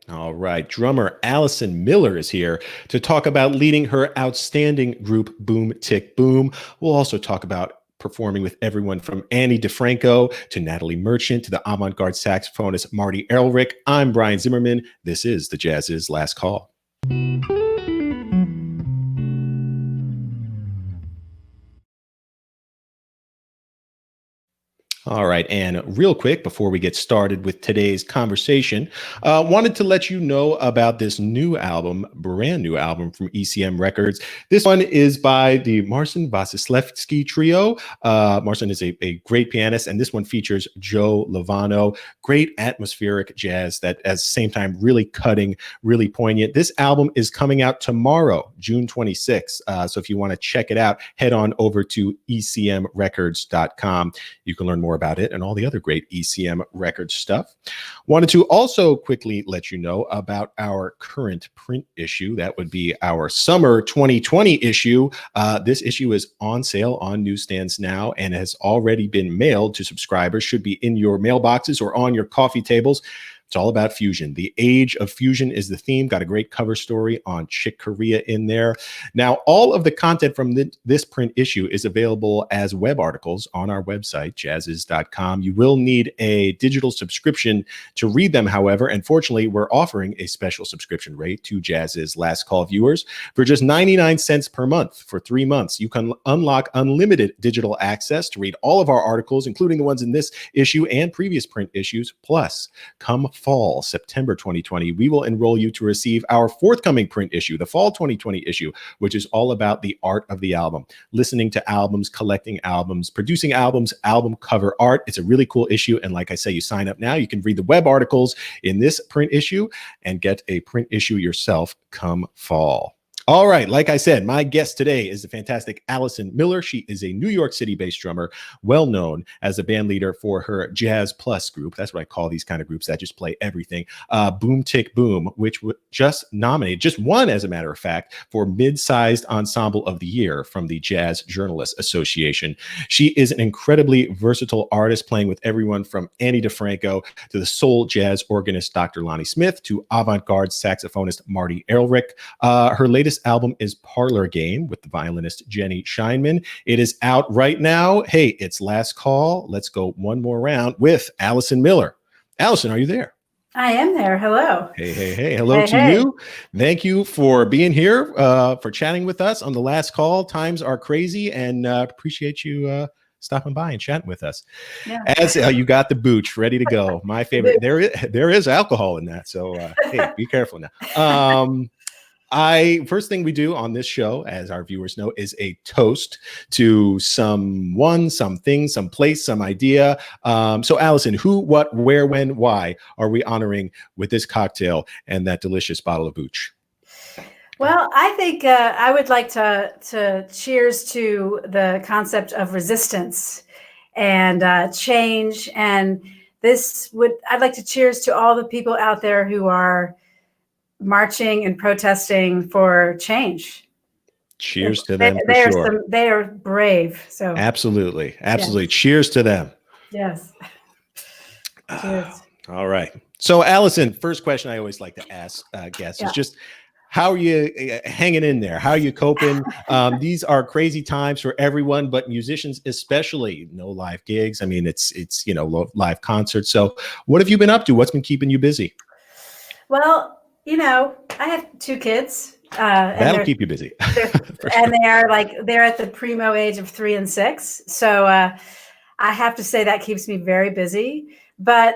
All right. Drummer Allison Miller is here to talk about leading her outstanding group, Boom Tick Boom. We'll also talk about performing with everyone from Annie DeFranco to Natalie Merchant to the avant-garde saxophonist Marty Ehrlich. I'm Brian Zimmerman. This is the Jazz's Last Call. All right. And real quick, before we get started with today's conversation, wanted to let you know about this new album, brand new album from ECM Records. This one is by the Marcin Wasislewski Trio. Marcin is a great pianist, and this one features Joe Lovano. Great atmospheric jazz that at the same time really cutting, really poignant. This album is coming out tomorrow, June 26th. So if you want to check it out, head on over to ecmrecords.com. You can learn more about it and all the other great ECM Records stuff. Wanted to also quickly let you know about our current print issue. That would be our summer 2020 issue. This issue is on sale on newsstands now and has already been mailed to subscribers. Should be in your mailboxes or on your coffee tables. It's all about fusion. The age of fusion is the theme. Got a great cover story on Chick Corea in there. Now, all of the content from this print issue is available as web articles on our website, jazziz.com. You will need a digital subscription to read them, however. And fortunately, we're offering a special subscription rate to Jazz's Last Call viewers for just 99 cents per month for 3 months. You can unlock unlimited digital access to read all of our articles, including the ones in this issue and previous print issues. Plus, come fall, September 2020, we will enroll you to receive our forthcoming print issue, the fall 2020 issue, which is all about the art of the album, listening to albums, collecting albums, producing albums, album cover art. It's a really cool issue. And like I say, you sign up now, you can read the web articles in this print issue and get a print issue yourself come fall. All right. Like I said, my guest today is the fantastic Allison Miller. She is a New York City-based drummer, well known as a band leader for her Jazz Plus group. That's what I call these kind of groups that just play everything. Boom Tick Boom, which just nominated, just won, as a matter of fact, for Mid-Sized Ensemble of the Year from the Jazz Journalists Association. She is an incredibly versatile artist, playing with everyone from Annie DeFranco to the soul jazz organist Dr. Lonnie Smith to avant-garde saxophonist Marty Ehrlich. Her latest album is Parlor Game with the violinist Jenny Scheinman. It is out right now. Hey, it's Last Call. Let's go one more round with Allison Miller. Allison, are you there? I am there. Hello. Hey. Hello to you. Thank you for being here, for chatting with us on the Last Call. Times are crazy, and appreciate you stopping by and chatting with us. Yeah. As you got the booch ready to go. My favorite. There is alcohol in that, so hey, be careful now. First thing we do on this show, as our viewers know, is a toast to someone, something, some place, some idea. So Allison, who, what, where, when, why are we honoring with this cocktail and that delicious bottle of booch? Well, I think I would like to cheers to the concept of resistance and change. And I'd like to cheers to all the people out there who are marching and protesting for change. Cheers to them. For sure. They are brave. So absolutely. Yes. Cheers to them. Yes. Cheers. All right. So Allison, first question I always like to ask guests is just, how are you hanging in there? How are you coping? These are crazy times for everyone, but musicians especially. No live gigs. I mean, it's live concerts. So what have you been up to? What's been keeping you busy? Well, I have 2 kids. That'll keep you busy. And they're at the primo age of 3 and 6. So I have to say that keeps me very busy. But,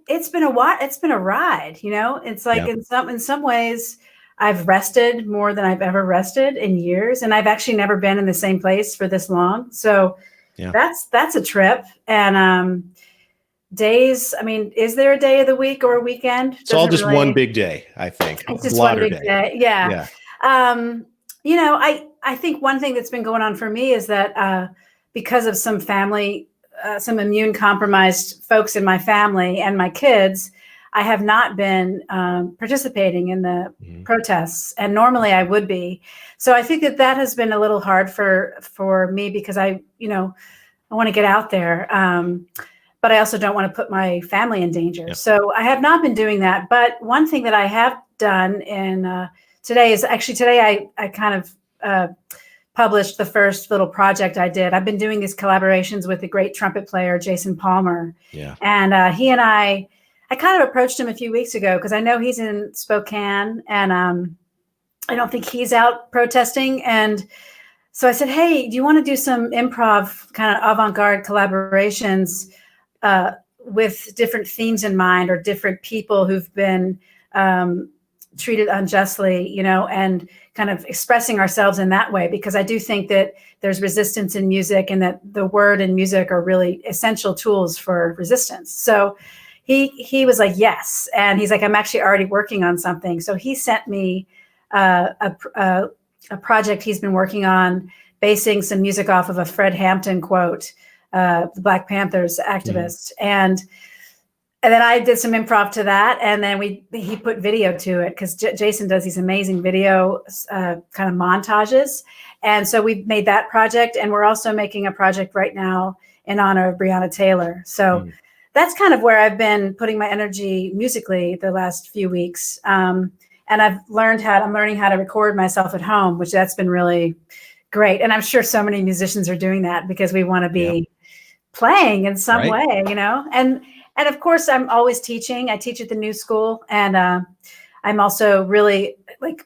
it's been a while. It's been a ride, It's like in some ways I've rested more than I've ever rested in years. And I've actually never been in the same place for this long. So that's a trip. And days, I mean, is there a day of the week or a weekend? It's all just one big day, I think. It's just one big day. Yeah. I think one thing that's been going on for me is that because of some immune compromised folks in my family and my kids, I have not been participating in the protests, and normally I would be. So I think that has been a little hard for me because I want to get out there. but I also don't want to put my family in danger. Yep. So I have not been doing that. But one thing that I have done in today is actually today I kind of published the first little project I did. I've been doing these collaborations with the great trumpet player, Jason Palmer. Yeah. And he and I kind of approached him a few weeks ago because I know he's in Spokane, and I don't think he's out protesting. And so I said, hey, do you want to do some improv kind of avant-garde collaborations with different themes in mind, or different people who've been treated unjustly, you know, and kind of expressing ourselves in that way, because I do think that there's resistance in music, and that the word and music are really essential tools for resistance. So he was like, yes. And he's like, I'm actually already working on something. So he sent me a project he's been working on, basing some music off of a Fred Hampton quote, the Black Panthers activist. And then I did some improv to that, and then he put video to it, because Jason does these amazing video kind of montages. And so we made that project, and we're also making a project right now in honor of Breonna Taylor. So that's kind of where I've been putting my energy musically the last few weeks. And I'm learning how to record myself at home, which that's been really great. And I'm sure so many musicians are doing that, because we want to be playing in some way, you know. And of course, I'm always teaching. I teach at the New School, and I'm also really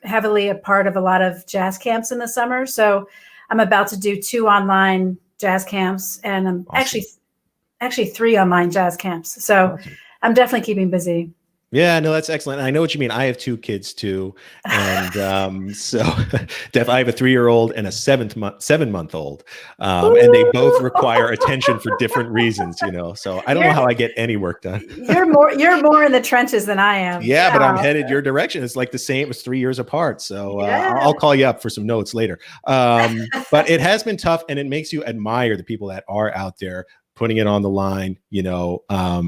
heavily a part of a lot of jazz camps in the summer. So I'm about to do 2 online jazz camps, and I'm actually 3 online jazz camps. So I'm definitely keeping busy. Yeah, no, that's excellent. I know what you mean. I have 2 kids too. And so I have a 3-year-old and a 7-month-old. And they both require attention for different reasons, you know. So I don't know how I get any work done. You're more in the trenches than I am. Yeah, but I'm headed your direction. It's like the same. It was 3 years apart. So I'll call you up for some notes later. But it has been tough, and it makes you admire the people that are out there putting it on the line, you know,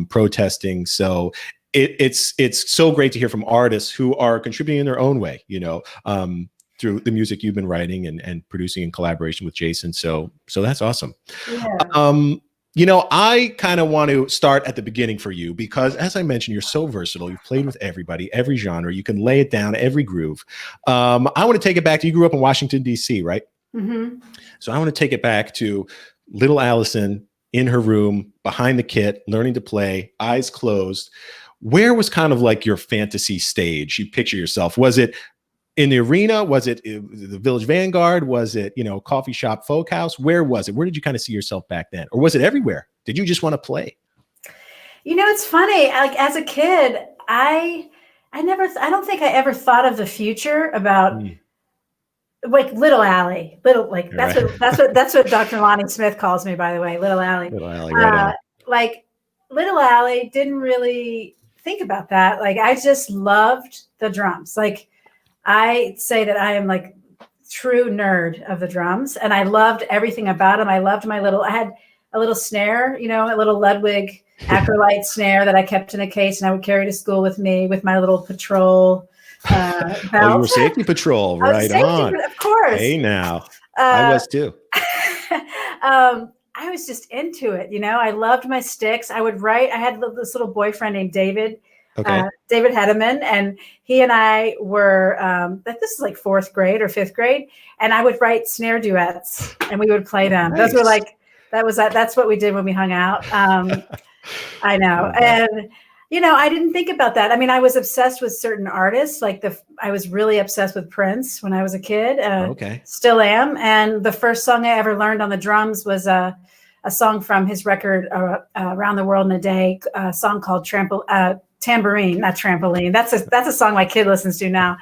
protesting. So it's so great to hear from artists who are contributing in their own way, you know, through the music you've been writing and producing in collaboration with Jason. So that's awesome. Yeah. You know, I kind of want to start at the beginning for you, because as I mentioned, you're so versatile. You've played with everybody, every genre. You can lay it down, every groove. I want to take it back to, you grew up in Washington, D.C., right? Mm-hmm. So I want to take it back to little Allison in her room, behind the kit, learning to play, eyes closed. Where was kind of like your fantasy stage? You picture yourself. Was it in the arena? Was it the Village Vanguard? Was it, you know, coffee shop, folk house? Where was it? Where did you kind of see yourself back then? Or was it everywhere? Did you just want to play? You know, it's funny. Like as a kid, I don't think I ever thought of the future about like Little Allie. That's what Dr. Lonnie Smith calls me, by the way, Little Allie. Little Allie, right on. Like Little Allie didn't really think about that. Like I just loved the drums. Like I say that I am like true nerd of the drums, and I loved everything about them. I had a little snare, you know, a little Ludwig acrolite snare that I kept in a case, and I would carry to school with me with my little patrol belt. Oh, you were safety patrol, right on. Of course. Hey now, I was too. I was just into it. You know, I loved my sticks. I would write. I had this little boyfriend named David, David Hedeman, and he and I were, this is like 4th grade or 5th grade. And I would write snare duets and we would play them. Nice. Those were like, that's what we did when we hung out. I know. And, you know, I didn't think about that. I mean, I was obsessed with certain artists. I was really obsessed with Prince when I was a kid. Still am. And the first song I ever learned on the drums was a song from his record, Around the World in a Day, a song called Tambourine, not Trampoline. That's a song my kid listens to now.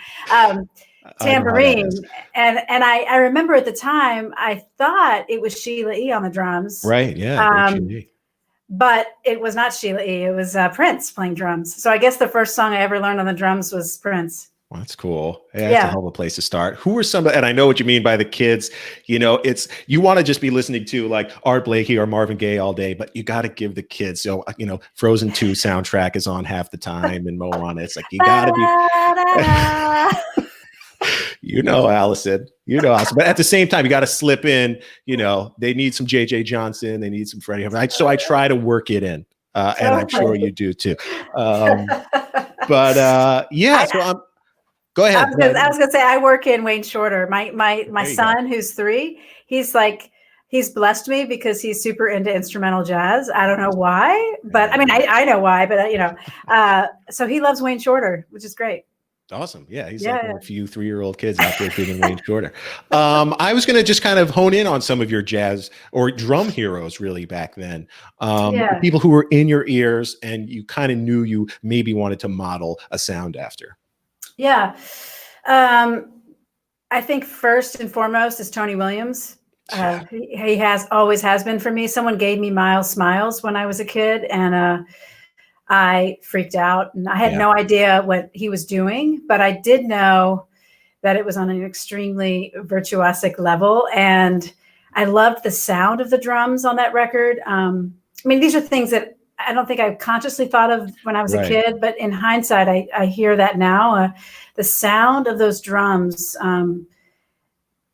Tambourine. And I remember at the time, I thought it was Sheila E. on the drums. Right, yeah. But it was not Sheila E. It was Prince playing drums. So I guess the first song I ever learned on the drums was Prince. Well, that's cool. Yeah, that's a hell of a place to start. Who were some, and I know what you mean by the kids, you know, you want to just be listening to like Art Blakey or Marvin Gaye all day, but you got to give the kids, so, you know, Frozen 2 soundtrack is on half the time and Moana. It's like, you got to be, you know, Allison, but at the same time, you got to slip in, you know, they need some JJ Johnson, they need some Freddie. So I try to work it in. and I'm sure you do too. Yeah, so go ahead. I was gonna say I work in Wayne Shorter. My son, who's 3, he's blessed me because he's super into instrumental jazz. I don't know why, but I mean I know why, but so he loves Wayne Shorter, which is great. Awesome. Yeah, he's like one of the few 3-year-old kids out there digging Wayne Shorter. I was going to just kind of hone in on some of your jazz or drum heroes really back then. People who were in your ears and you kind of knew you maybe wanted to model a sound after. Yeah. I think first and foremost is Tony Williams. He always has been for me. Someone gave me Miles Smiles when I was a kid, and I freaked out, and I had no idea what he was doing, but I did know that it was on an extremely virtuosic level, and I loved the sound of the drums on that record. I mean, these are things that I don't think I consciously thought of when I was a kid, but in hindsight, I hear that now. The sound of those drums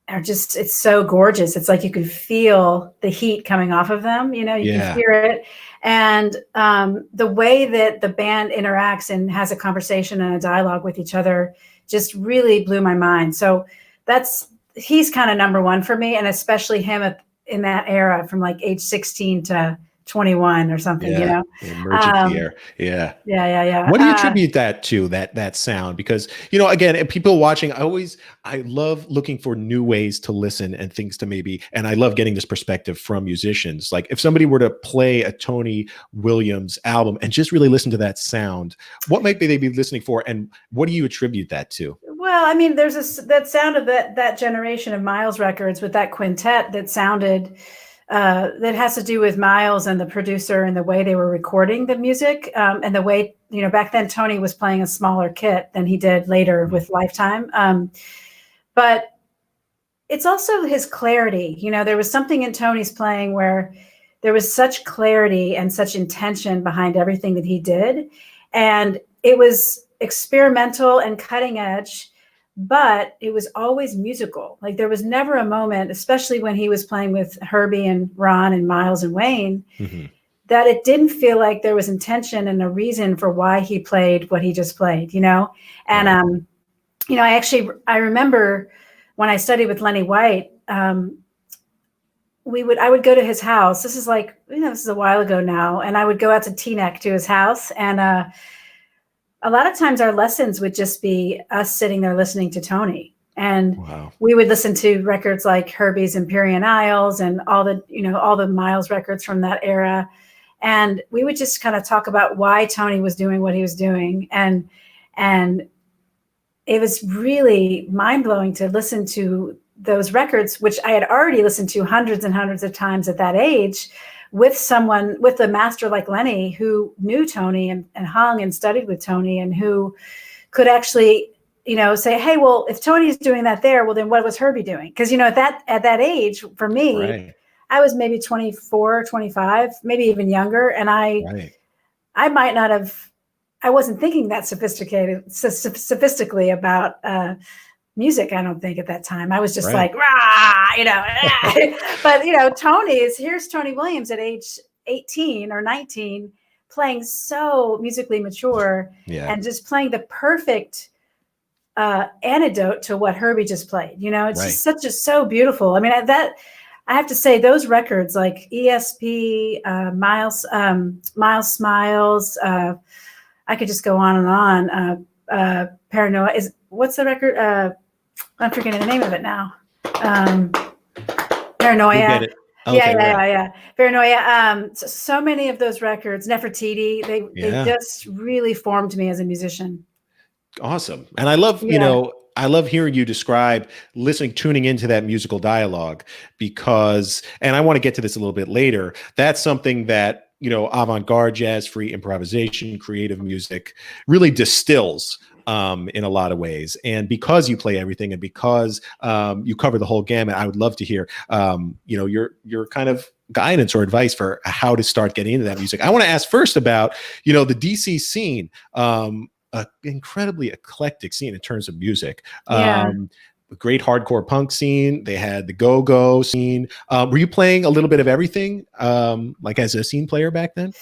are just, it's so gorgeous. It's like you can feel the heat coming off of them, you know, you can hear it. And the way that the band interacts and has a conversation and a dialogue with each other just really blew my mind. So he's kind of number one for me, and especially him in that era from like age 16 to 21 or something, you know, emergency era. Yeah. What do you attribute that to, that sound? Because, you know, again, people watching, I love looking for new ways to listen and things to and I love getting this perspective from musicians. Like if somebody were to play a Tony Williams album and just really listen to that sound, what might they be listening for? And what do you attribute that to? Well, I mean, there's that sound of that generation of Miles records with that quintet that sounded that has to do with Miles and the producer and the way they were recording the music, and the way, you know, back then Tony was playing a smaller kit than he did later with Lifetime. But it's also his clarity. You know, there was something in Tony's playing where there was such clarity and such intention behind everything that he did. And it was experimental and cutting edge, but it was always musical. Like there was never a moment, especially when he was playing with Herbie and Ron and Miles and Wayne, that it didn't feel like there was intention and a reason for why he played what he just played, you know? And, you know, I remember when I studied with Lenny White, I would go to his house. This is like, you know, this is a while ago now. And I would go out to Teaneck to his house, and, a lot of times our lessons would just be us sitting there listening to Tony, and we would listen to records like Herbie's Empyrean Isles and all the Miles records from that era. And we would just kind of talk about why Tony was doing what he was doing. And it was really mind blowing to listen to those records, which I had already listened to hundreds and hundreds of times at that age, with a master like Lenny, who knew Tony and hung and studied with Tony, and who could actually, you know, say, hey, well, if Tony's doing that there, well, then what was Herbie doing? Because, you know, at that age, for me, I was maybe 24, 25, maybe even younger. And I might not have, I wasn't thinking that sophistically about music, I don't think, at that time. I was just like, rah, you know. But, you know, here's Tony Williams at age 18 or 19 playing so musically mature and just playing the perfect antidote to what Herbie just played. You know, it's just so beautiful. I mean, I have to say those records like ESP, Miles Smiles, I could just go on and on. Paranoia what's the record? I'm forgetting the name of it now. Paranoia. Yeah. Paranoia. So many of those records, Nefertiti, they just really formed me as a musician. Awesome. And I love, you know, I love hearing you describe tuning into that musical dialogue, because, and I want to get to this a little bit later, that's something that, you know, avant-garde jazz, free improvisation, creative music really distills in a lot of ways. And because you play everything, and because you cover the whole gamut, I would love to hear, you know, your kind of guidance or advice for how to start getting into that music. I want to ask first about, you know, the DC scene, incredibly eclectic scene in terms of music. great hardcore punk scene. They had the go-go scene. Were you playing a little bit of everything, like as a scene player back then?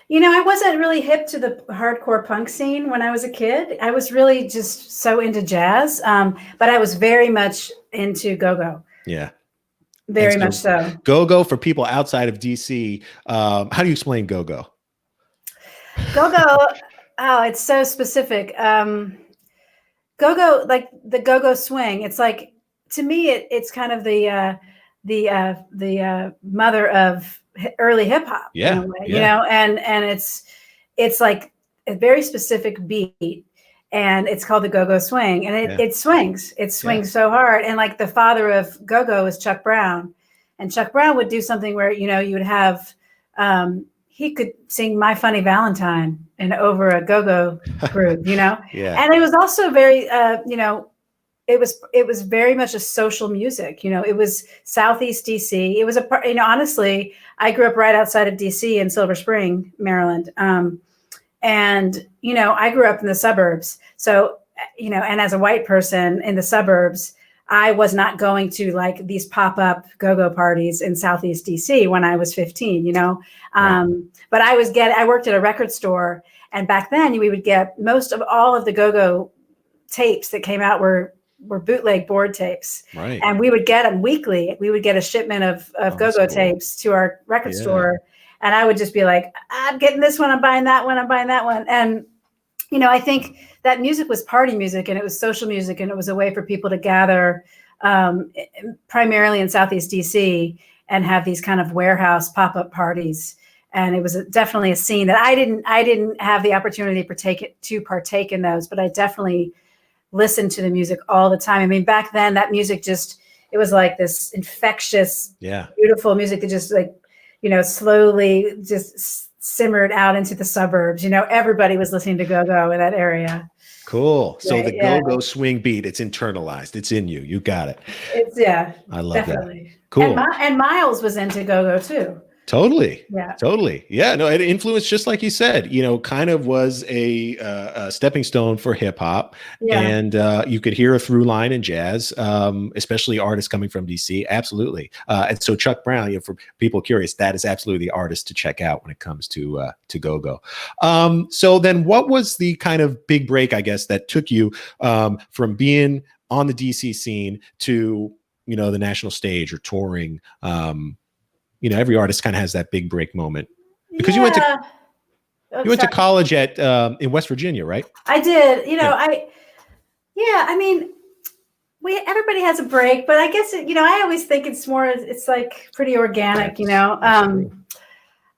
You know, I wasn't really hip to the hardcore punk scene when I was a kid. I was really just so into jazz, but I was very much into go-go. Yeah. Very much so. Go-go, for people outside of DC, how do you explain go-go? Go-go, oh, it's so specific. Go-go, like the go-go swing. It's like, to me, it's kind of the mother of early hip hop, in a way, you know, and it's like a very specific beat, and it's called the go-go swing, and it swings. It swings so hard, and like the father of go-go is Chuck Brown, and Chuck Brown would do something where, you know, you would have he could sing My Funny Valentine and over a go-go group, you know, and it was also very you know, it was very much a social music. You know, it was Southeast DC. It was you know, honestly, I grew up right outside of DC in Silver Spring, Maryland. And, you know, I grew up in the suburbs. So, you know, and as a white person in the suburbs, I was not going to like these pop-up go-go parties in Southeast DC when I was 15, you know. But I worked at a record store, and back then we would get most of all of the go-go tapes that came out were bootleg board tapes, and we would get them weekly. We would get a shipment of go-go tapes to our record store, and I would just be like, I'm getting this one, I'm buying that one, I'm buying that one. And you know, I think that music was party music, and it was social music, and it was a way for people to gather, primarily in Southeast DC, and have these kind of warehouse pop-up parties. And it was definitely a scene that I didn't have the opportunity to partake in those, but I definitely listened to the music all the time. I mean, back then that music it was like this infectious, beautiful music that just, like, you know, slowly just simmered out into the suburbs. You know, everybody was listening to go-go in that area. Cool. So the go-go swing beat, it's internalized. It's in you. You got it. I love that. Cool. And Miles was into go-go too. Totally. Yeah. Totally. Yeah. No, it influenced, just like you said, you know, kind of was a stepping stone for hip hop. Yeah. And you could hear a through line in jazz, especially artists coming from DC. Absolutely. And so Chuck Brown, you know, for people curious, that is absolutely the artist to check out when it comes to go-go. So then what was the kind of big break, I guess, that took you from being on the DC scene to, you know, the national stage or touring? You know, every artist kind of has that big break moment, because you went to college at in West Virginia, right? I did. You know, I mean, everybody has a break, but I guess you know, I always think it's like pretty organic. You know,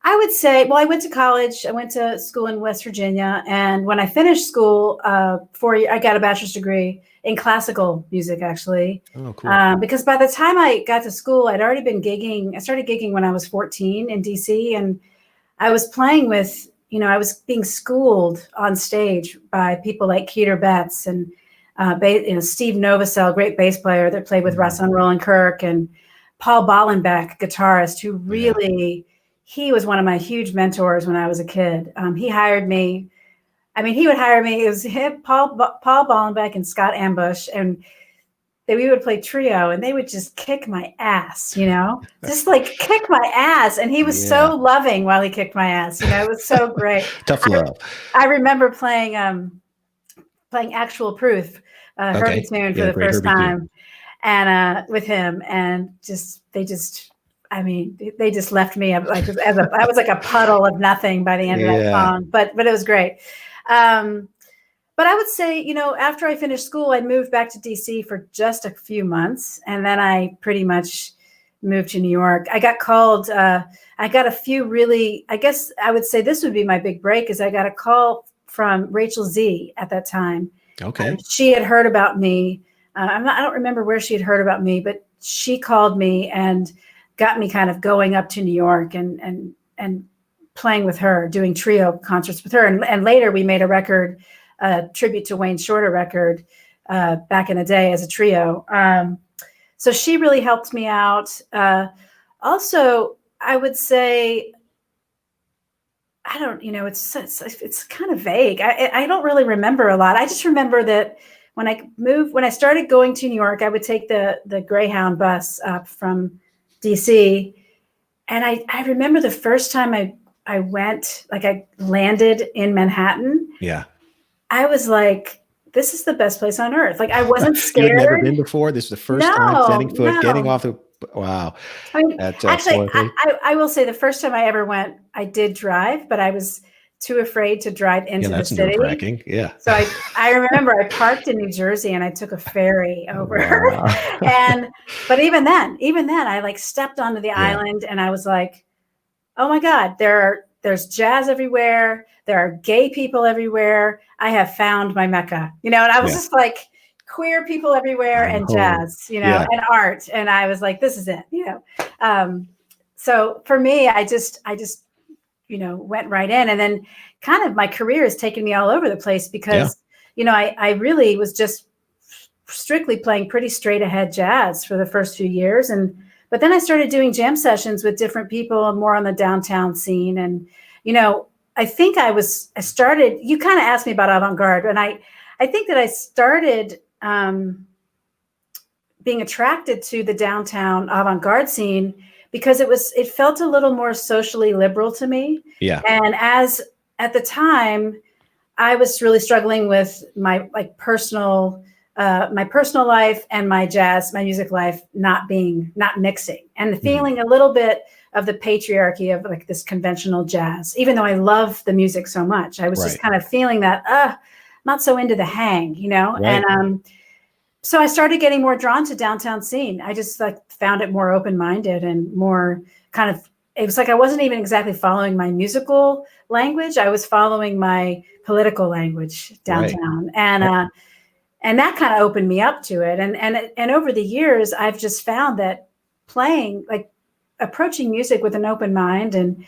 I would say, well, I went to college. I went to school in West Virginia, and when I finished school, I got a bachelor's degree in classical music, actually. Oh, cool. Because by the time I got to school, I'd already been gigging. I started gigging when I was 14 in DC, and I was playing with, you know, I was being schooled on stage by people like Keter Betts and you know, Steve Novosel, great bass player that played with Russ on Roland Kirk, and Paul Bollenbeck, guitarist, who really, he was one of my huge mentors when I was a kid. He hired me. I mean, he would hire me. It was him, Paul Bollenbeck, and Scott Ambush, and we would play trio, and they would just kick my ass, you know, just like kick my ass. And he was so loving while he kicked my ass. You know, it was so great. Tough love. I remember playing Actual Proof, Herbie tune for the first time, and with him, and they just left me like I was like a puddle of nothing by the end of that song. But it was great. But I would say, you know, after I finished school, I moved back to DC for just a few months, and then I pretty much moved to New York. I got called. I got a few really. I guess I would say this would be my big break. Is I got a call from Rachel Z at that time. Okay. She had heard about me. I don't remember where she had heard about me, but she called me and got me kind of going up to New York and playing with her, doing trio concerts with her. And later we made a record, tribute to Wayne Shorter record back in the day as a trio. So she really helped me out. Also, I would say, it's kind of vague. I don't really remember a lot. I just remember that when I started going to New York, I would take the Greyhound bus up from DC. And I remember the first time I went, like I landed in Manhattan. Yeah. I was like, this is the best place on earth. Like I wasn't scared. You had never been before? This is the first time setting foot, getting off the, wow. I mean, That's actually, I will say the first time I ever went, I did drive, but I was too afraid to drive into the city. Nerve-wracking. Yeah. So I remember I parked in New Jersey and I took a ferry over. Wow. But even then I like stepped onto the island and I was like, oh my God, there's jazz everywhere. There are gay people everywhere. I have found my Mecca, and I was just like queer people everywhere and jazz, and art. And I was like, this is it, So for me, I just went right in, and then kind of my career has taken me all over the place because, I really was just strictly playing pretty straight ahead jazz for the first few years. But then I started doing jam sessions with different people more on the downtown scene. And, I think I started, you kind of asked me about avant-garde, and I think that I started being attracted to the downtown avant-garde scene because it felt a little more socially liberal to me. Yeah. And at the time, I was really struggling with my personal life and my music life not mixing, and feeling a little bit of the patriarchy of like this conventional jazz, even though I love the music so much. I was just kind of feeling that, not so into the hang, Right. And so I started getting more drawn to downtown scene. I just found it more open-minded and more kind of, it was like I wasn't even exactly following my musical language. I was following my political language downtown. Right. And that kind of opened me up to it. And over the years, I've just found that approaching music with an open mind and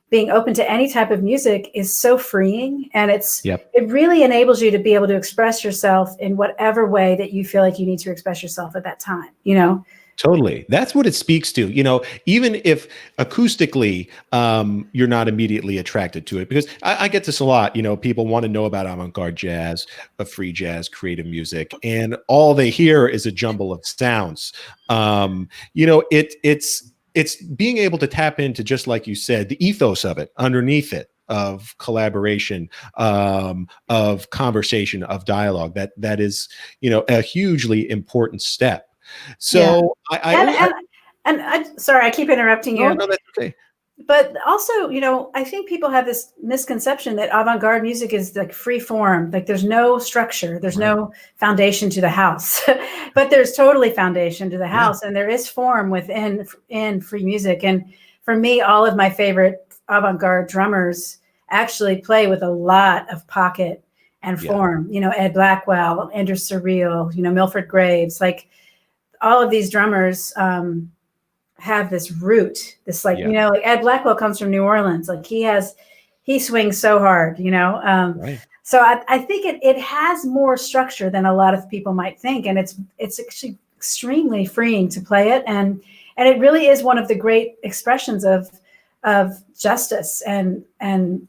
being open to any type of music is so freeing. And it really enables you to be able to express yourself in whatever way that you feel like you need to express yourself at that time, Totally. That's what it speaks to, even if acoustically, you're not immediately attracted to it, because I get this a lot, people want to know about avant-garde jazz, free jazz, creative music, and all they hear is a jumble of sounds. It's being able to tap into, just like you said, the ethos of it, underneath it, of collaboration, of conversation, of dialogue, that is, a hugely important step. So sorry, I keep interrupting you. No, that's okay. But also, I think people have this misconception that avant-garde music is like free form. Like there's no structure, there's no foundation to the house, but there's totally foundation to the house, and there is form within free music. And for me, all of my favorite avant-garde drummers actually play with a lot of pocket and form. Ed Blackwell, Andrew Surreal, Milford Graves, like all of these drummers have this root, like Ed Blackwell comes from New Orleans. Like he swings so hard, So I think it has more structure than a lot of people might think. And it's actually extremely freeing to play it. And it really is one of the great expressions of justice and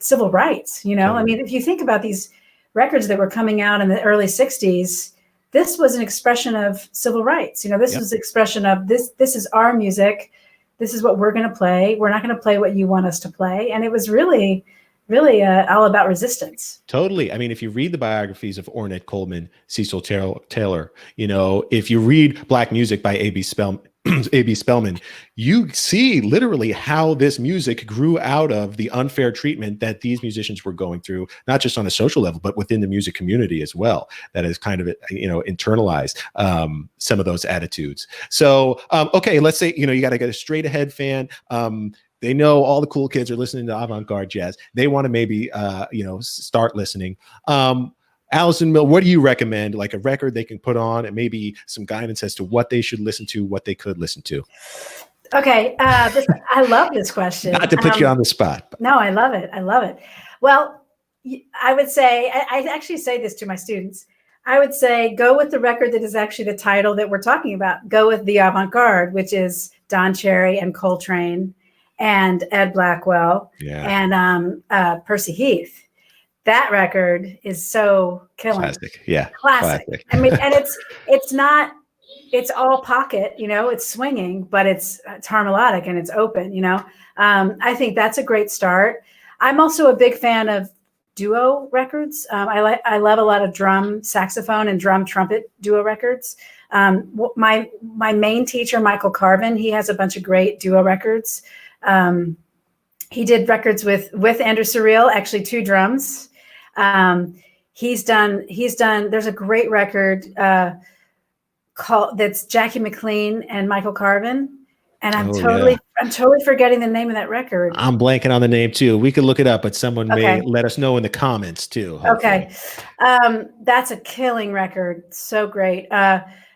civil rights, Totally. I mean, if you think about these records that were coming out in the early 60s, this was an expression of civil rights. This was an expression of this is our music. This is what we're going to play. We're not going to play what you want us to play. And it was really, really all about resistance. Totally. I mean, if you read the biographies of Ornette Coleman, Cecil Taylor, if you read Black Music by A.B. Spellman, you see literally how this music grew out of the unfair treatment that these musicians were going through, not just on a social level, but within the music community as well. That has kind of, internalized some of those attitudes. So, okay, let's say, you got to get a straight ahead fan. They know all the cool kids are listening to avant-garde jazz. They want to maybe, start listening. Allison Mill, what do you recommend? Like a record they can put on, and maybe some guidance as to what they should listen to, what they could listen to. Okay, I love this question. Not to put you on the spot. No, I love it. I love it. Well, I would say, I actually say this to my students. I would say go with the record that is actually the title that we're talking about. Go with the avant-garde, which is Don Cherry and Coltrane and Ed Blackwell and Percy Heath. that record is so killing. Classic. Yeah. Classic. I mean, and it's not, it's all pocket, you know, it's swinging, but it's harmonic and it's open, you know. I think that's a great start. I'm also a big fan of duo records. I love a lot of drum saxophone and drum trumpet duo records. My main teacher, Michael Carvin, he has a bunch of great duo records. He did records with Andrew Surreal, actually 2 drums. He's done, there's a great record that's Jackie McLean and Michael Carvin. And I'm totally forgetting the name of that record. I'm blanking on the name too. We could look it up, but someone may let us know in the comments too. Hopefully. Okay. That's a killing record. So great.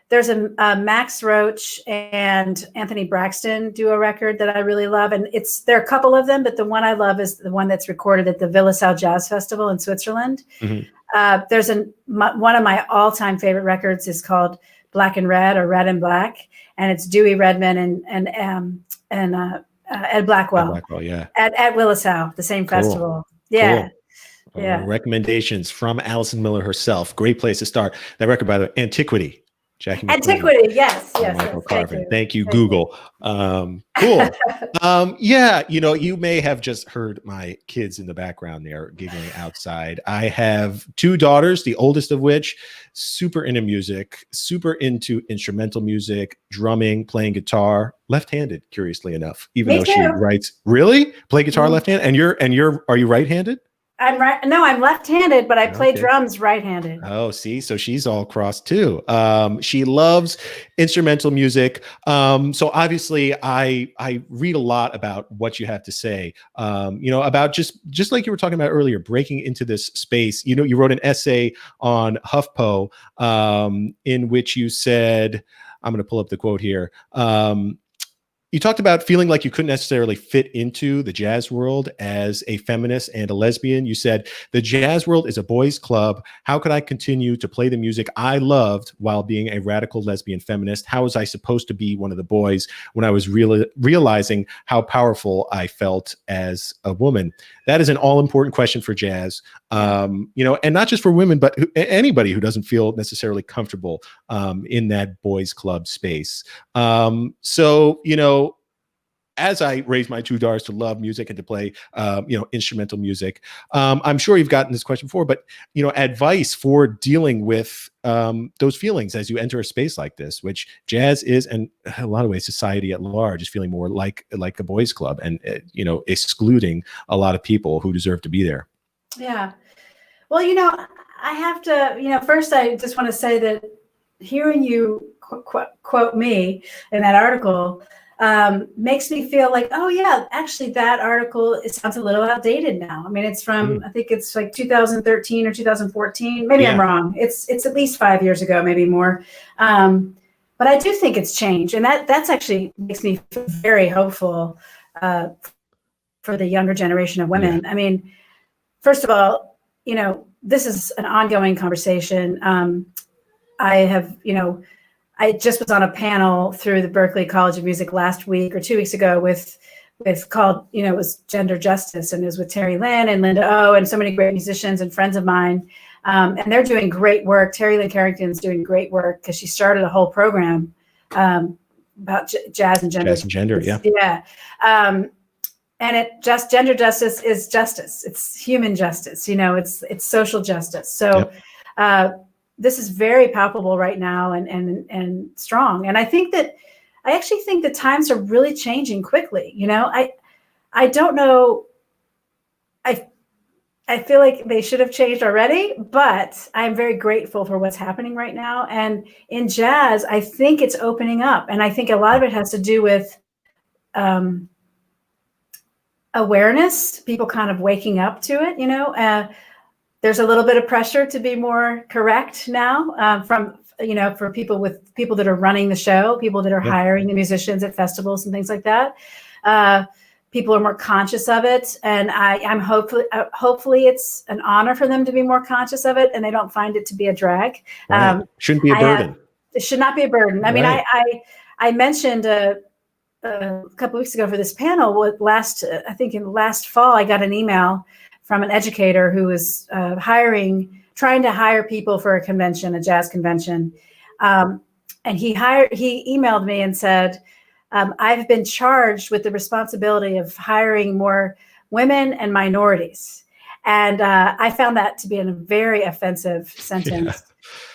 There's a Max Roach and Anthony Braxton duo record that I really love. And there are a couple of them, but the one I love is the one that's recorded at the Willisau Jazz Festival in Switzerland. Mm-hmm. There's one of my all-time favorite records is called Black and Red or Red and Black. And it's Dewey Redman and Ed Blackwell. At Willisau, the same festival. Yeah. Cool. Yeah. Recommendations from Allison Miller herself. Great place to start. That record, by the way, Antiquity. Jackie Antiquity, yes. Michael Carvin. Thank you, Google. Cool. Yeah, you know, you may have just heard my kids in the background there giggling outside. I have 2 daughters, the oldest of which super into music, super into instrumental music, drumming, playing guitar, left-handed, curiously enough, even though she writes. Really? Play guitar left-handed? And are you right-handed? I'm right. No, I'm left-handed, but I play drums right-handed. Oh, see, so she's all crossed too. She loves instrumental music. So obviously, I read a lot about what you have to say. You know, about just like you were talking about earlier, breaking into this space. You know, you wrote an essay on HuffPo in which you said, I'm going to pull up the quote here. You talked about feeling like you couldn't necessarily fit into the jazz world as a feminist and a lesbian. You said, the jazz world is a boys' club. How could I continue to play the music I loved while being a radical lesbian feminist? How was I supposed to be one of the boys when I was realizing how powerful I felt as a woman? That is an all-important question for jazz, you know, and not just for women, but anybody who doesn't feel necessarily comfortable in that boys' club space. So, you know, as I raise my 2 daughters to love music and to play, you know, instrumental music, I'm sure you've gotten this question before, but, you know, advice for dealing with those feelings as you enter a space like this, which jazz is, and in a lot of ways, society at large is feeling more like a boys' club and, you know, excluding a lot of people who deserve to be there. Yeah. Well, you know, I have to, you know, first I just want to say that hearing you quote me in that article makes me feel like, oh yeah, actually that article, it sounds a little outdated now. I mean, it's from, I think it's like 2013 or 2014. Maybe I'm wrong. It's at least 5 years ago, maybe more. But I do think it's changed. And that's actually makes me feel very hopeful for the younger generation of women. Yeah. I mean, first of all, you know, this is an ongoing conversation. I have, you know, I just was on a panel through the Berklee College of Music last week or 2 weeks ago with called, you know, it was Gender Justice, and it was with Terry Lynn and Linda O and so many great musicians and friends of mine. And they're doing great work. Terry Lynn Carrington's doing great work because she started a whole program about jazz and gender. Jazz and gender, yeah. Yeah. And gender justice is justice. It's human justice, you know, it's social justice. So this is very palpable right now and strong. And I actually think the times are really changing quickly. You know, I don't know. I feel like they should have changed already, but I'm very grateful for what's happening right now. And in jazz, I think it's opening up. And I think a lot of it has to do with awareness, people kind of waking up to it, you know. There's a little bit of pressure to be more correct now from, you know, for people that are running the show, people that are hiring the musicians at festivals and things like that. People are more conscious of it. And I'm hopefully it's an honor for them to be more conscious of it and they don't find it to be a drag. Right. Shouldn't be a burden. It should not be a burden. I mean, I mentioned a couple of weeks ago for this panel, I think in last fall, I got an email from an educator who was trying to hire people for a convention, a jazz convention. And he emailed me and said, I've been charged with the responsibility of hiring more women and minorities. And I found that to be a very offensive sentence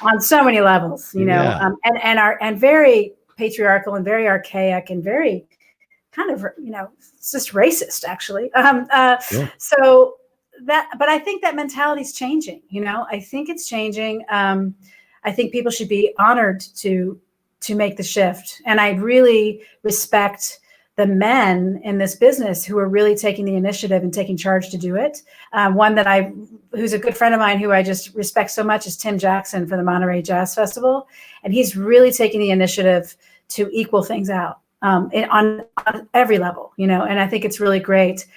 on so many levels, and very patriarchal and very archaic and very kind of, it's just racist, actually. So but I think that mentality is changing. I think it's changing. I think people should be honored to make the shift. And I really respect the men in this business who are really taking the initiative and taking charge to do it. One who's a good friend of mine who I just respect so much is Tim Jackson for the Monterey Jazz Festival. And he's really taking the initiative to equal things out on every level, and I think it's really great.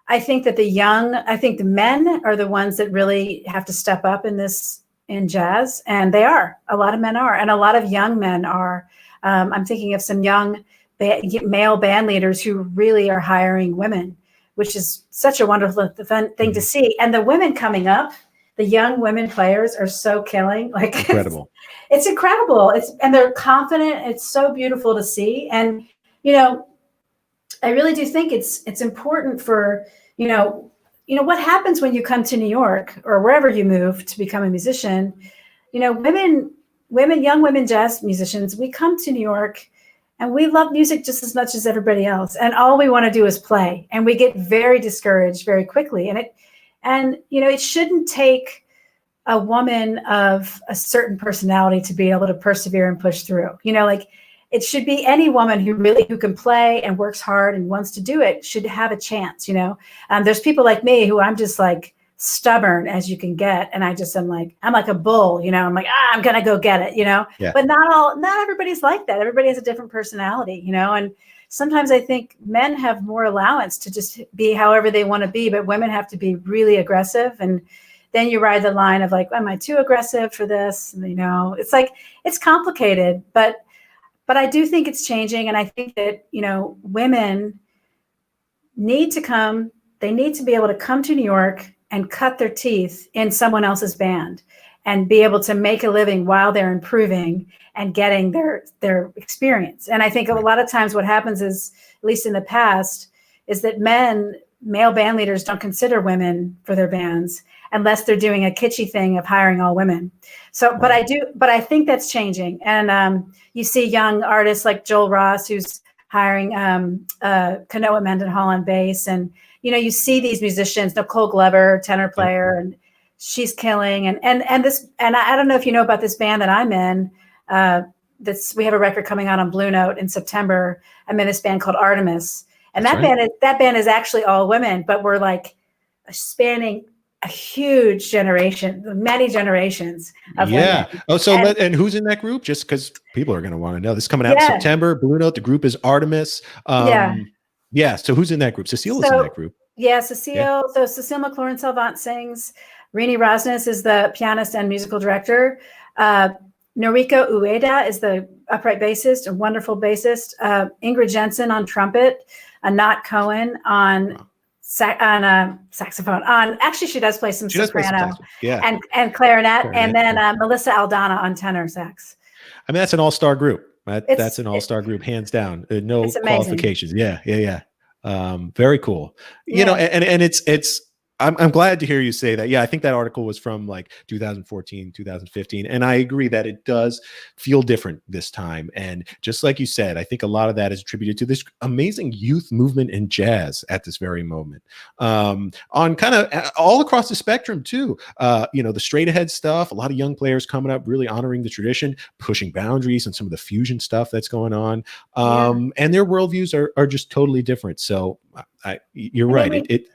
I think that the men are the ones that really have to step up in jazz, and they are. A lot of men are, and a lot of young men are. I'm thinking of some young male band leaders who really are hiring women, which is such a wonderful thing to see. And the women coming up, the young women players are so killing. Like incredible. It's incredible. And they're confident. It's so beautiful to see. And, I really do think it's important for, what happens when you come to New York or wherever you move to become a musician. Young women jazz musicians, we come to New York and we love music just as much as everybody else. And all we want to do is play. And we get very discouraged very quickly. And it shouldn't take a woman of a certain personality to be able to persevere and push through. It should be any woman who can play and works hard and wants to do it should have a chance. There's people like me who I'm just like stubborn as you can get, and I'm like a bull. I'm like, I'm gonna go get it. Yeah. But not everybody's like that. Everybody has a different personality. And sometimes I think men have more allowance to just be however they want to be, but women have to be really aggressive. And then you ride the line of like, am I too aggressive for this? And, it's like, it's complicated, but I do think it's changing. And I think that, women need to come, they need to be able to come to New York and cut their teeth in someone else's band and be able to make a living while they're improving and getting their experience. And I think a lot of times what happens is, at least in the past, is that male band leaders don't consider women for their bands unless they're doing a kitschy thing of hiring all women. So, but I think that's changing. And you see young artists like Joel Ross, who's hiring Kanoa Mendenhall on bass. And, you see these musicians, Nicole Glover, tenor player, and she's killing. And I don't know if you know about this band that I'm in. We have a record coming out on Blue Note in September. I'm in this band called Artemis. And that band is actually all women, but we're like spanning a huge generation, many generations of women. Oh, so and who's in that group? Just because people are going to want to know. This is coming out in September. Blue Note. The group is Artemis. So who's in that group? Cecile is in that group. Yeah, Cecile. Yeah. So Cecile McLaurin-Salvant sings. Rini Rosnes is the pianist and musical director. Noriko Ueda is the upright bassist, a wonderful bassist. Ingrid Jensen on trumpet. Anat Cohen on saxophone. Actually, she does play some soprano and clarinet. And then Melissa Aldana on tenor sax. I mean, that's an all-star group. That's an all-star group, hands down. No qualifications. Yeah. Very cool. And it's. I'm glad to hear you say that. Yeah, I think that article was from like 2014, 2015. And I agree that it does feel different this time. And just like you said, I think a lot of that is attributed to this amazing youth movement in jazz at this very moment. On kind of all across the spectrum too. The straight ahead stuff, a lot of young players coming up, really honoring the tradition, pushing boundaries and some of the fusion stuff that's going on. And their worldviews are just totally different. So you're right.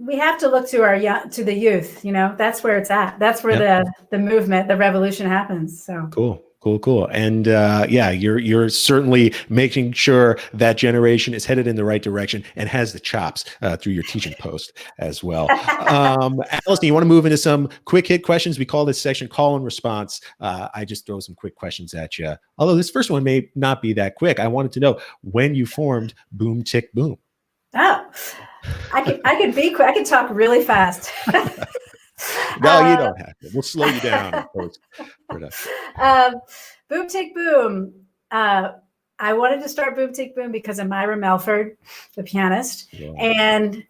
We have to look to to the youth, that's where it's at. That's where the movement, the revolution happens. So cool. And you're certainly making sure that generation is headed in the right direction and has the chops through your teaching post as well. Allison, you want to move into some quick hit questions? We call this section call and response. I just throw some quick questions at you. Although this first one may not be that quick. I wanted to know when you formed Boom Tick Boom. Oh. I could be quick. I could talk really fast. No, you don't have to. We'll slow you down in post-production. Boom Tick Boom. I wanted to start Boom Tick Boom because of Myra Melford, the pianist. Yeah. And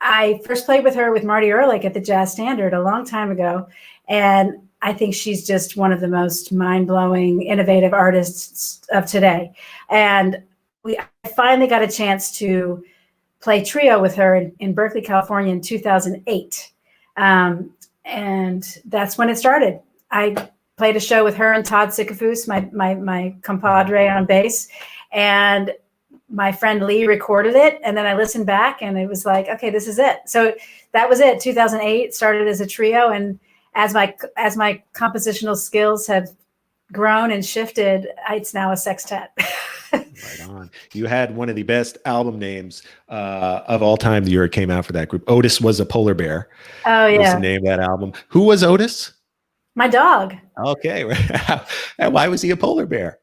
I first played with her with Marty Ehrlich at the Jazz Standard a long time ago. And I think she's just one of the most mind-blowing, innovative artists of today. And I finally got a chance to play trio with her in Berkeley, California in 2008. And that's when it started. I played a show with her and Todd Sikafus, my compadre on bass. And my friend Lee recorded it. And then I listened back and it was like, okay, this is it. So that was it. 2008 started as a trio. And as my compositional skills have grown and shifted, it's now a sextet. Right on. You had one of the best album names of all time the year it came out for that group. Otis Was a Polar Bear. Oh, yeah. Was the name of that album. Who was Otis? My dog. Okay. And why was he a polar bear?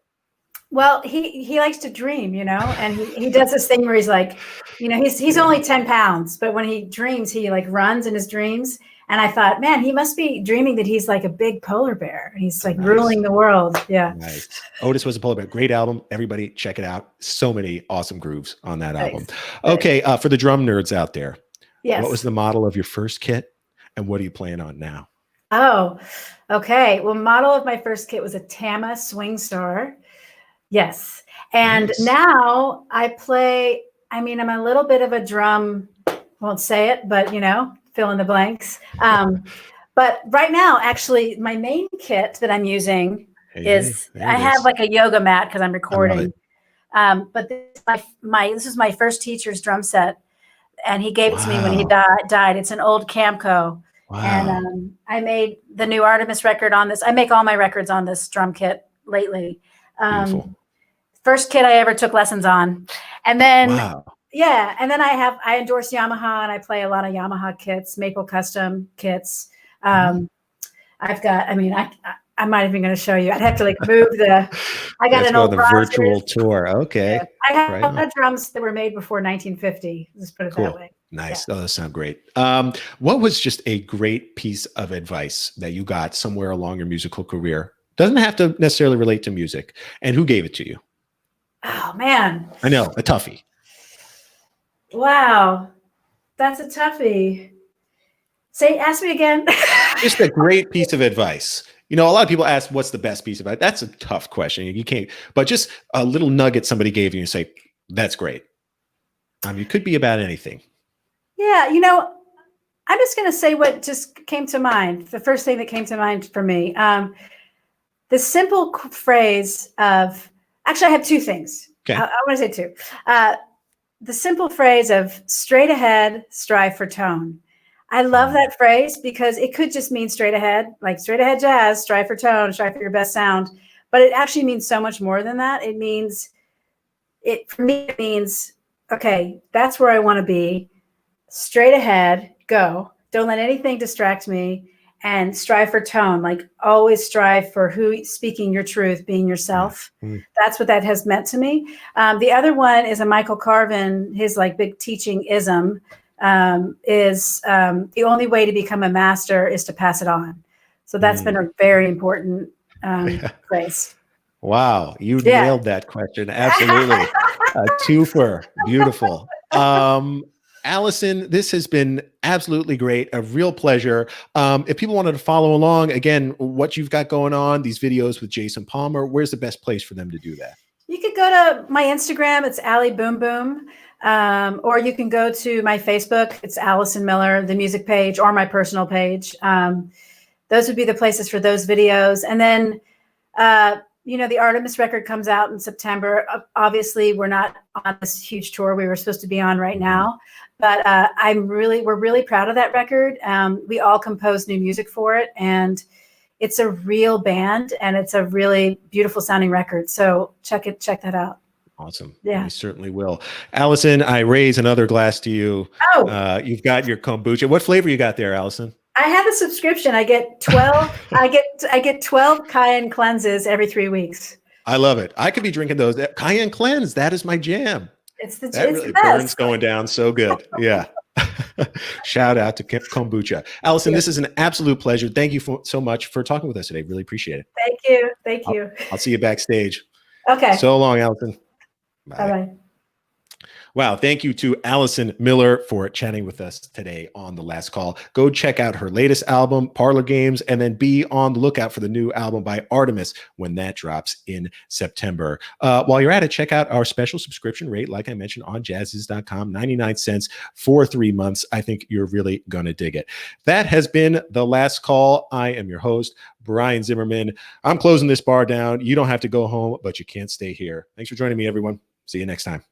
Well, he likes to dream, and he does this thing where he's like, he's only 10 pounds, but when he dreams, he like runs in his dreams. And I thought, man, he must be dreaming that he's like a big polar bear. And he's like ruling the world. Yeah. Nice. Otis Was a Polar Bear. Great album. Everybody check it out. So many awesome grooves on that album. Okay. For the drum nerds out there. Yes. What was the model of your first kit and what are you playing on now? Oh, okay. Well, model of my first kit was a Tama Swing Star. Yes. And now I play, I'm a little bit of a drum, won't say it, but fill in the blanks. But right now, actually, my main kit that I'm using is I have like a yoga mat because I'm recording. But this is my first teacher's drum set, and he gave it to me when he died. It's an old Camco. Wow. And I made the new Artemis record on this. I make all my records on this drum kit lately. First kit I ever took lessons on. And then and then I endorse Yamaha and I play a lot of Yamaha kits, Maple Custom kits. I've got, I'm not even going to show you. I'd have to like move I got an old virtual tour. Okay. Yeah. I have drums that were made before 1950. Let's put it that way. Nice. Yeah. Oh, that sounds great. What was just a great piece of advice that you got somewhere along your musical career? Doesn't have to necessarily relate to music. And who gave it to you? Oh, man. I know. A toughie. Wow. That's a toughie. Ask me again. Just a great piece of advice. A lot of people ask, what's the best piece of advice? That's a tough question. You can't, but just a little nugget somebody gave you and say, that's great. It could be about anything. Yeah. I'm just going to say what just came to mind. The first thing that came to mind for me, the simple phrase of, actually, I have two things. Okay. I want to say two. The simple phrase of straight ahead, strive for tone. I love that phrase because it could just mean straight ahead, like straight ahead jazz, strive for tone, strive for your best sound. But it actually means so much more than that. For me, it means, okay, that's where I want to be. Straight ahead, go. Don't let anything distract me. And strive for tone, like always strive for speaking your truth, being yourself. That's what that has meant to me. The other one is a Michael Carvin, his like big teaching ism is the only way to become a master is to pass it on. So that's been a very important phrase. Wow. You nailed that question. Absolutely. A twofer. Beautiful. Allison, this has been absolutely great. A real pleasure. If people wanted to follow along, again, what you've got going on, these videos with Jason Palmer, where's the best place for them to do that? You could go to my Instagram. It's Allie Boom Boom. Or you can go to my Facebook. It's Allison Miller, the music page, or my personal page. Those would be the places for those videos. And then, the Artemis record comes out in September. Obviously, we're not on this huge tour we were supposed to be on right now, but we're really proud of that record. We all composed new music for it, and it's a real band, and it's a really beautiful sounding record. So check that out. Awesome. Yeah, we certainly will. Allison, I raise another glass to you. Oh, you've got your kombucha. What flavor you got there, Allison? I have a subscription. I get 12. I get 12 cayenne cleanses every 3 weeks. I love it. I could be drinking those. Cayenne cleanse. That is my jam. It's the that really burns going down so good. Yeah. Shout out to kombucha. Allison, Yeah. this is an absolute pleasure. Thank you so much for talking with us today. Really appreciate it. Thank you. Thank you. I'll see you backstage. Okay. So long, Allison. Bye. Bye-bye. Wow. Thank you to Allison Miller for chatting with us today on The Last Call. Go check out her latest album, Parlor Games, and then be on the lookout for the new album by Artemis when that drops in September. While you're at it, check out our special subscription rate, like I mentioned, on Jazziz.com, 99 cents for 3 months. I think you're really going to dig it. That has been The Last Call. I am your host, Brian Zimmerman. I'm closing this bar down. You don't have to go home, but you can't stay here. Thanks for joining me, everyone. See you next time.